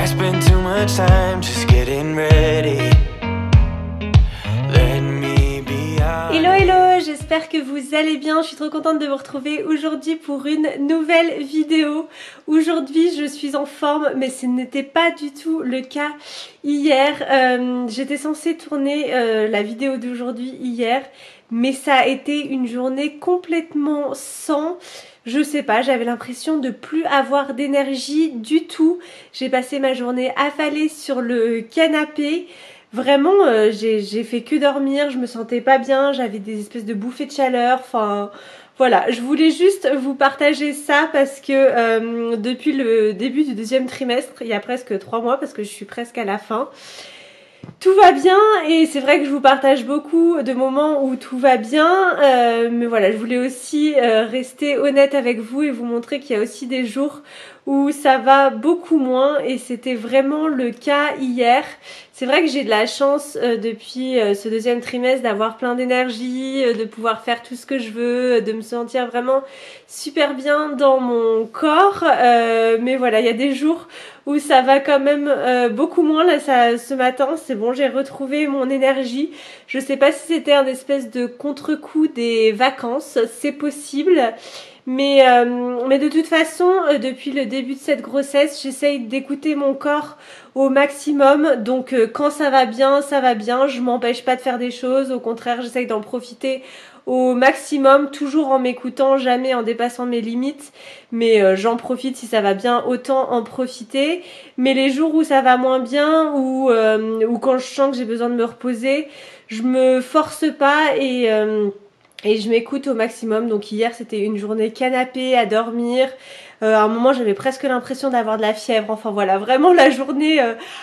I spend too much time just getting ready. Let me be out. Hello hello, j'espère que vous allez bien, je suis trop contente de vous retrouver aujourd'hui pour une nouvelle vidéo. Aujourd'hui je suis en forme mais ce n'était pas du tout le cas hier. J'étais censée tourner la vidéo d'aujourd'hui hier, mais ça a été une journée complètement sans. Je sais pas, j'avais l'impression de plus avoir d'énergie du tout. J'ai passé ma journée affalée sur le canapé. Vraiment, j'ai fait que dormir, je me sentais pas bien, j'avais des espèces de bouffées de chaleur, enfin voilà, je voulais juste vous partager ça parce que depuis le début du deuxième trimestre, il y a presque 3 mois parce que je suis presque à la fin, tout va bien et c'est vrai que je vous partage beaucoup de moments où tout va bien, mais voilà, je voulais aussi rester honnête avec vous et vous montrer qu'il y a aussi des jours où ça va beaucoup moins et c'était vraiment le cas hier. C'est vrai que j'ai de la chance depuis ce deuxième trimestre d'avoir plein d'énergie, de pouvoir faire tout ce que je veux, de me sentir vraiment super bien dans mon corps, mais voilà, il y a des jours où ça va quand même beaucoup moins. Là, ce matin, c'est bon, j'ai retrouvé mon énergie. Je sais pas si c'était un espèce de contre-coup des vacances, c'est possible. Mais de toute façon, depuis le début de cette grossesse, j'essaye d'écouter mon corps au maximum. Donc quand ça va bien, je m'empêche pas de faire des choses. Au contraire, j'essaye d'en profiter au maximum, toujours en m'écoutant, jamais en dépassant mes limites. Mais j'en profite, si ça va bien, autant en profiter. Mais les jours où ça va moins bien, ou quand je sens que j'ai besoin de me reposer, je me force pas et je m'écoute au maximum. Donc hier c'était une journée canapé à dormir. À un moment j'avais presque l'impression d'avoir de la fièvre. Enfin voilà, vraiment la journée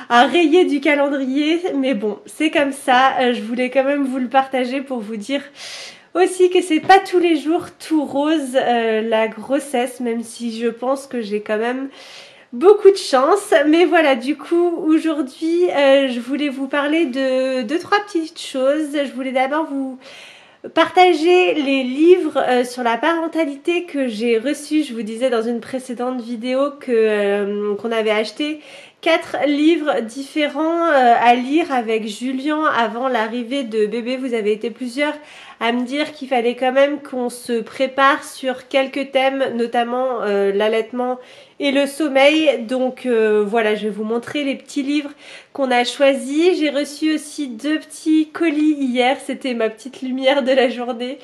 à rayer du calendrier. Mais bon, c'est comme ça. Je voulais quand même vous le partager pour vous dire aussi que c'est pas tous les jours tout rose la grossesse, même si je pense que j'ai quand même beaucoup de chance. Mais voilà, du coup aujourd'hui je voulais vous parler de 2-3 petites choses. Je voulais d'abord vous partager les livres sur la parentalité que j'ai reçus. Je vous disais dans une précédente vidéo qu'on avait acheté 4 livres différents à lire avec Julien avant l'arrivée de bébé. Vous avez été plusieurs à me dire qu'il fallait quand même qu'on se prépare sur quelques thèmes, notamment l'allaitement et le sommeil. Donc voilà, je vais vous montrer les petits livres qu'on a choisis. J'ai reçu aussi 2 petits colis hier, c'était ma petite lumière de la journée.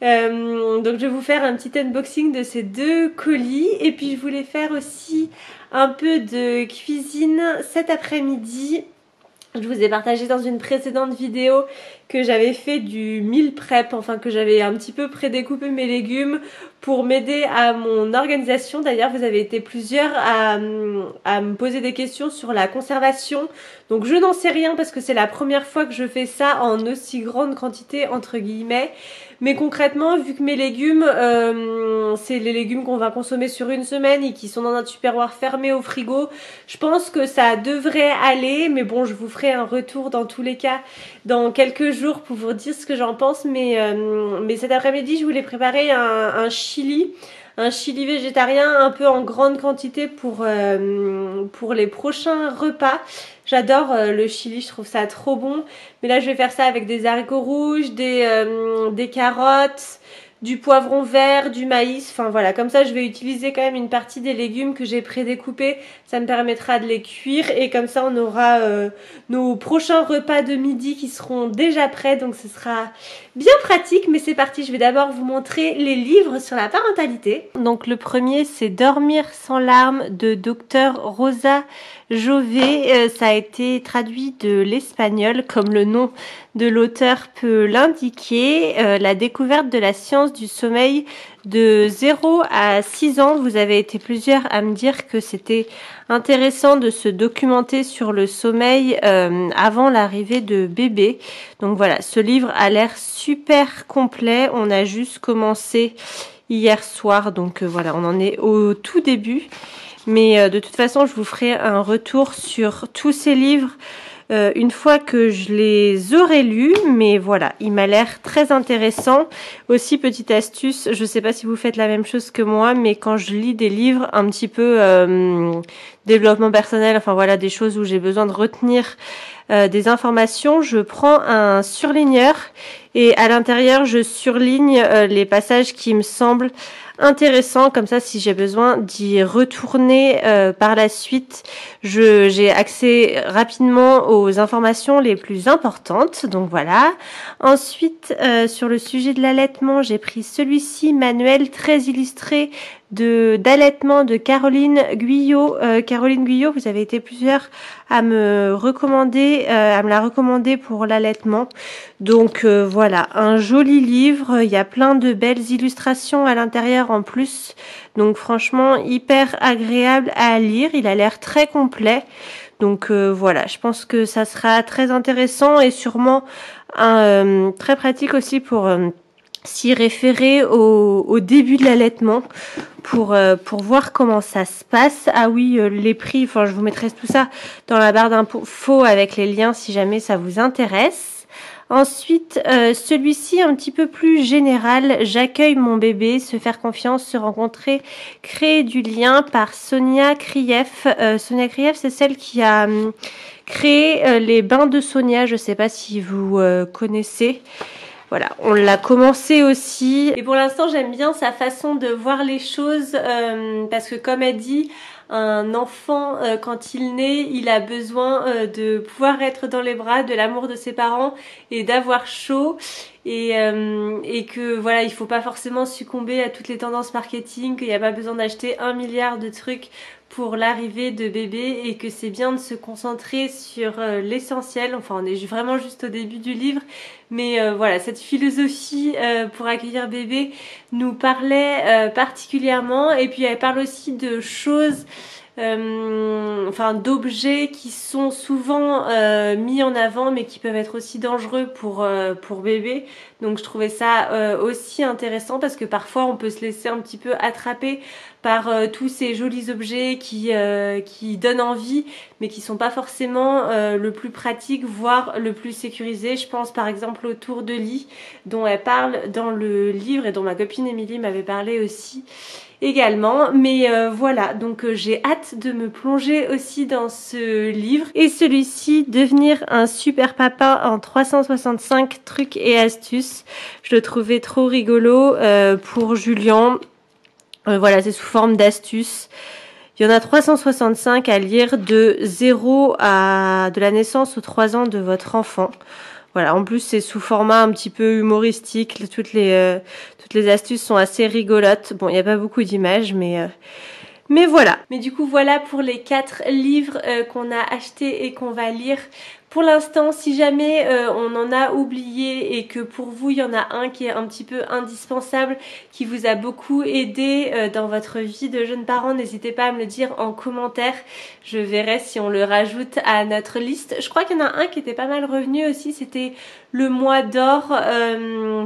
Donc je vais vous faire un petit unboxing de ces 2 colis. Et puis je voulais faire aussi un peu de cuisine cet après-midi. Je vous ai partagé dans une précédente vidéo que j'avais fait du meal prep, enfin que j'avais un petit peu prédécoupé mes légumes pour m'aider à mon organisation. D'ailleurs, vous avez été plusieurs à me poser des questions sur la conservation. Donc je n'en sais rien parce que c'est la première fois que je fais ça en aussi grande quantité entre guillemets. Mais concrètement, vu que mes légumes, c'est les légumes qu'on va consommer sur une semaine et qui sont dans un tupperware fermé au frigo, je pense que ça devrait aller. Mais bon, je vous ferai un retour dans tous les cas dans quelques jours pour vous dire ce que j'en pense. Mais cet après-midi, je voulais préparer un chili végétarien un peu en grande quantité pour les prochains repas. J'adore le chili, je trouve ça trop bon. Mais là, je vais faire ça avec des haricots rouges, des carottes, du poivron vert, du maïs. Enfin voilà, comme ça, je vais utiliser quand même une partie des légumes que j'ai prédécoupés. Ça me permettra de les cuire et comme ça, on aura nos prochains repas de midi qui seront déjà prêts. Donc, ce sera bien pratique. Mais c'est parti, je vais d'abord vous montrer les livres sur la parentalité. Donc, le premier, c'est Dormir sans larmes de Dr Rosa Jové. Ça a été traduit de l'espagnol comme le nom de l'auteur peut l'indiquer. La découverte de la science du sommeil de 0 à 6 ans. Vous avez été plusieurs à me dire que c'était intéressant de se documenter sur le sommeil avant l'arrivée de bébé. Donc voilà, ce livre a l'air super complet. On a juste commencé hier soir, donc voilà, on en est au tout début. Mais de toute façon, je vous ferai un retour sur tous ces livres une fois que je les aurai lus, mais voilà, il m'a l'air très intéressant. Aussi, petite astuce, je sais pas si vous faites la même chose que moi, mais quand je lis des livres un petit peu développement personnel, enfin voilà, des choses où j'ai besoin de retenir des informations, je prends un surligneur et à l'intérieur, je surligne les passages qui me semblent intéressant, comme ça si j'ai besoin d'y retourner par la suite, j'ai accès rapidement aux informations les plus importantes, donc voilà. Ensuite, sur le sujet de l'allaitement, j'ai pris celui-ci, manuel très illustré d'allaitement de Caroline Guyot. Caroline Guyot, vous avez été plusieurs à me la recommander pour l'allaitement. Donc voilà, un joli livre, il y a plein de belles illustrations à l'intérieur en plus. Donc franchement, hyper agréable à lire, il a l'air très complet. Donc voilà, je pense que ça sera très intéressant et sûrement très pratique aussi pour s'y référer au début de l'allaitement pour voir comment ça se passe. Ah oui, les prix, enfin je vous mettrai tout ça dans la barre d'infos avec les liens si jamais ça vous intéresse. Ensuite, celui-ci un petit peu plus général, j'accueille mon bébé, se faire confiance, se rencontrer, créer du lien par Sonia Krief. Sonia Krief, c'est celle qui a créé les bains de Sonia, je sais pas si vous connaissez. Voilà, on l'a commencé aussi. Et pour l'instant, j'aime bien sa façon de voir les choses parce que comme elle dit, un enfant, quand il naît, il a besoin de pouvoir être dans les bras, de l'amour de ses parents et d'avoir chaud. Et que voilà, il faut pas forcément succomber à toutes les tendances marketing, qu'il n'y a pas besoin d'acheter 1 milliard de trucs pour l'arrivée de bébé et que c'est bien de se concentrer sur l'essentiel. Enfin, on est vraiment juste au début du livre, mais voilà, cette philosophie pour accueillir bébé nous parlait particulièrement. Et puis elle parle aussi de choses enfin d'objets qui sont souvent mis en avant mais qui peuvent être aussi dangereux pour bébé. Donc je trouvais ça aussi intéressant parce que parfois on peut se laisser un petit peu attraper par tous ces jolis objets qui donnent envie mais qui sont pas forcément le plus pratique voire le plus sécurisé. Je pense par exemple au tour de lit dont elle parle dans le livre et dont ma copine Émilie m'avait parlé aussi également, mais voilà, donc j'ai hâte de me plonger aussi dans ce livre. Et celui-ci, devenir un super papa en 365 trucs et astuces, je le trouvais trop rigolo pour Julien. Voilà, c'est sous forme d'astuces. Il y en a 365 à lire de de la naissance aux 3 ans de votre enfant. Voilà, en plus c'est sous format un petit peu humoristique, toutes les astuces sont assez rigolotes. Bon, il n'y a pas beaucoup d'images, mais voilà. Mais du coup, voilà pour les 4 livres qu'on a achetés et qu'on va lire. Pour l'instant, si jamais on en a oublié et que pour vous, il y en a un qui est un petit peu indispensable, qui vous a beaucoup aidé dans votre vie de jeune parent, n'hésitez pas à me le dire en commentaire. Je verrai si on le rajoute à notre liste. Je crois qu'il y en a un qui était pas mal revenu aussi, c'était le mois d'or,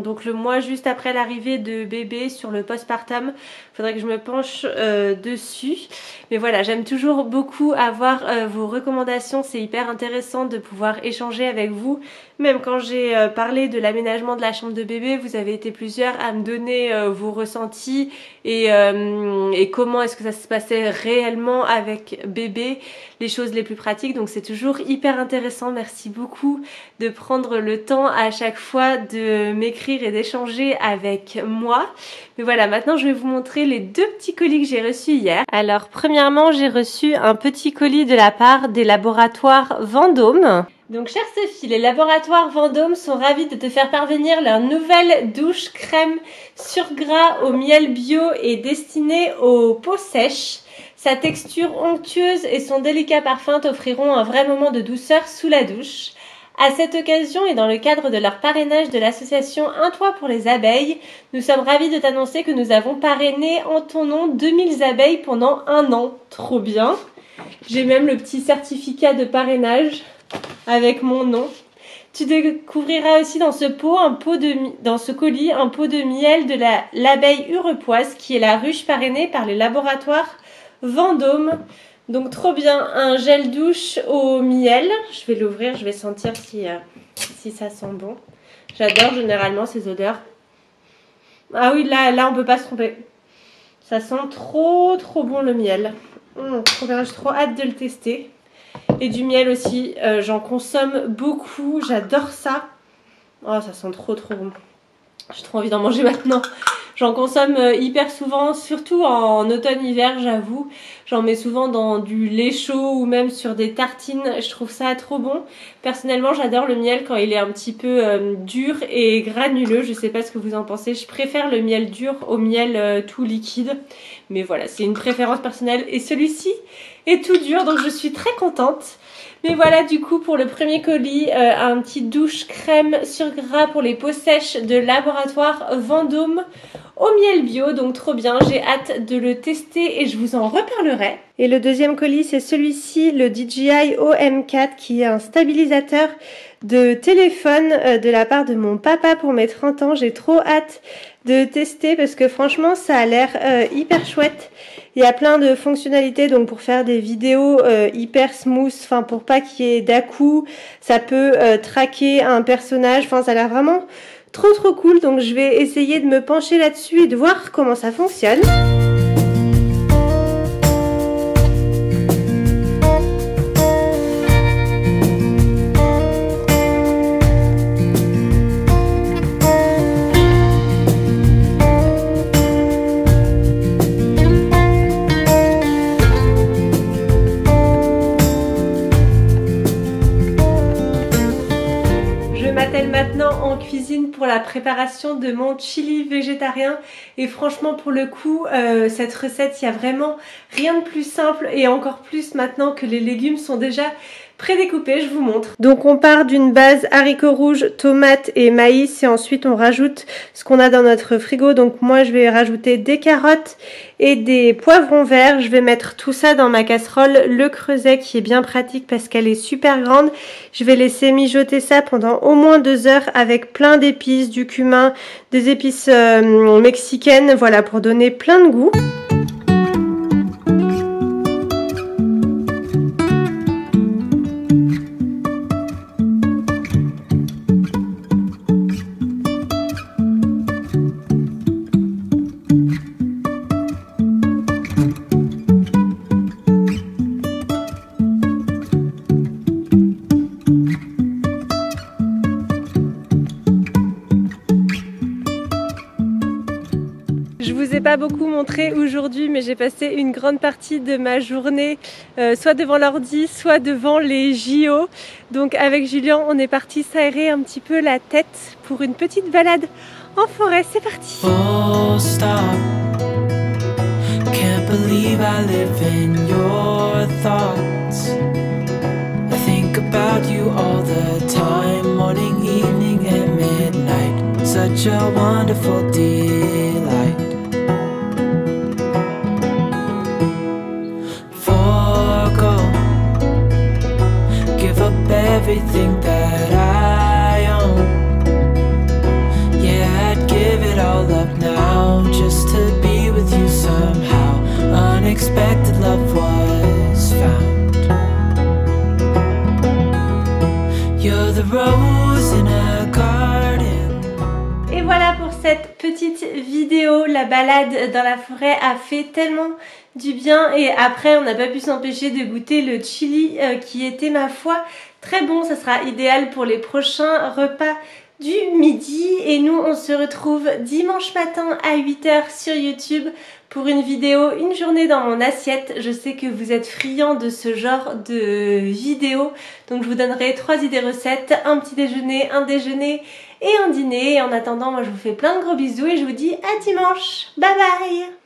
donc le mois juste après l'arrivée de bébé sur le postpartum. Faudrait que je me penche dessus. Mais voilà, j'aime toujours beaucoup avoir vos recommandations, c'est hyper intéressant de pouvoir échanger avec vous. Même quand j'ai parlé de l'aménagement de la chambre de bébé, vous avez été plusieurs à me donner vos ressentis et comment est-ce que ça se passait réellement avec bébé, les choses les plus pratiques. Donc c'est toujours hyper intéressant. Merci beaucoup de prendre le temps à chaque fois de m'écrire et d'échanger avec moi. Mais voilà, maintenant je vais vous montrer les 2 petits colis que j'ai reçus hier. Alors premièrement, j'ai reçu un petit colis de la part des laboratoires Vendôme. Donc chère Sophie, les laboratoires Vendôme sont ravis de te faire parvenir leur nouvelle douche crème sur gras au miel bio et destinée aux peaux sèches. Sa texture onctueuse et son délicat parfum t'offriront un vrai moment de douceur sous la douche. À cette occasion et dans le cadre de leur parrainage de l'association Un Toit pour les abeilles, nous sommes ravis de t'annoncer que nous avons parrainé en ton nom 2000 abeilles pendant 1 an. Trop bien! J'ai même le petit certificat de parrainage avec mon nom. Tu découvriras aussi dans ce colis un pot de miel de l'abeille urepoise qui est la ruche parrainée par les laboratoires Vendôme. Donc trop bien, un gel douche au miel. Je vais l'ouvrir, je vais sentir si ça sent bon. J'adore généralement ces odeurs. Ah oui, là on peut pas se tromper. Ça sent trop bon le miel. Trop bien, j'ai trop hâte de le tester. Et du miel aussi, j'en consomme beaucoup, j'adore ça. Oh, ça sent trop bon. J'ai trop envie d'en manger maintenant. J'en consomme hyper souvent, surtout en automne-hiver, j'avoue. J'en mets souvent dans du lait chaud ou même sur des tartines. Je trouve ça trop bon. Personnellement, j'adore le miel quand il est un petit peu dur et granuleux. Je sais pas ce que vous en pensez. Je préfère le miel dur au miel tout liquide. Mais voilà, c'est une préférence personnelle. Et celui-ci est tout dur, donc je suis très contente. Mais voilà, du coup, pour le premier colis, un petit douche crème sur gras pour les peaux sèches de Laboratoire Vendôme au miel bio, donc trop bien, j'ai hâte de le tester et je vous en reparlerai. Et le deuxième colis, c'est celui-ci, le DJI OM4, qui est un stabilisateur de téléphone de la part de mon papa pour mes 30 ans. J'ai trop hâte de tester parce que franchement, ça a l'air hyper chouette. Il y a plein de fonctionnalités, donc pour faire des vidéos hyper smooth, enfin pour pas qu'il y ait d'à-coups, ça peut traquer un personnage, enfin ça a l'air vraiment trop cool, donc je vais essayer de me pencher là-dessus et de voir comment ça fonctionne. Maintenant en cuisine pour la préparation de mon chili végétarien et franchement pour le coup cette recette, il y a vraiment rien de plus simple et encore plus maintenant que les légumes sont déjà prédécoupés, je vous montre. Donc on part d'une base haricots rouges, tomates et maïs et ensuite on rajoute ce qu'on a dans notre frigo. Donc moi je vais rajouter des carottes et des poivrons verts. Je vais mettre tout ça dans ma casserole Le Creuset qui est bien pratique parce qu'elle est super grande. Je vais laisser mijoter ça pendant au moins 2 heures avec plein d'épices, du cumin, des épices mexicaines, voilà, pour donner plein de goût. Je vous ai pas beaucoup montré aujourd'hui, mais j'ai passé une grande partie de ma journée soit devant l'ordi, soit devant les JO. Donc avec Julien, on est parti s'aérer un petit peu la tête pour une petite balade en forêt. C'est parti. Full stop. Can't believe I live in your thoughts. I think about you all the time, morning, evening and midnight. Such a wonderful delight. Everything that I own, yeah, I'd give it all up now just to be with you somehow. Unexpected love was found. You're the rose in a garden. Et voilà pour cette petite vidéo. La balade dans la forêt a fait tellement du bien et après on n'a pas pu s'empêcher de goûter le chili qui était ma foi très bon. Ça sera idéal pour les prochains repas du midi et nous on se retrouve dimanche matin à 8 h sur YouTube pour une vidéo, une journée dans mon assiette. Je sais que vous êtes friands de ce genre de vidéo, donc je vous donnerai 3 idées recettes, un petit déjeuner, un déjeuner et un dîner. Et en attendant, moi je vous fais plein de gros bisous et je vous dis à dimanche. Bye bye.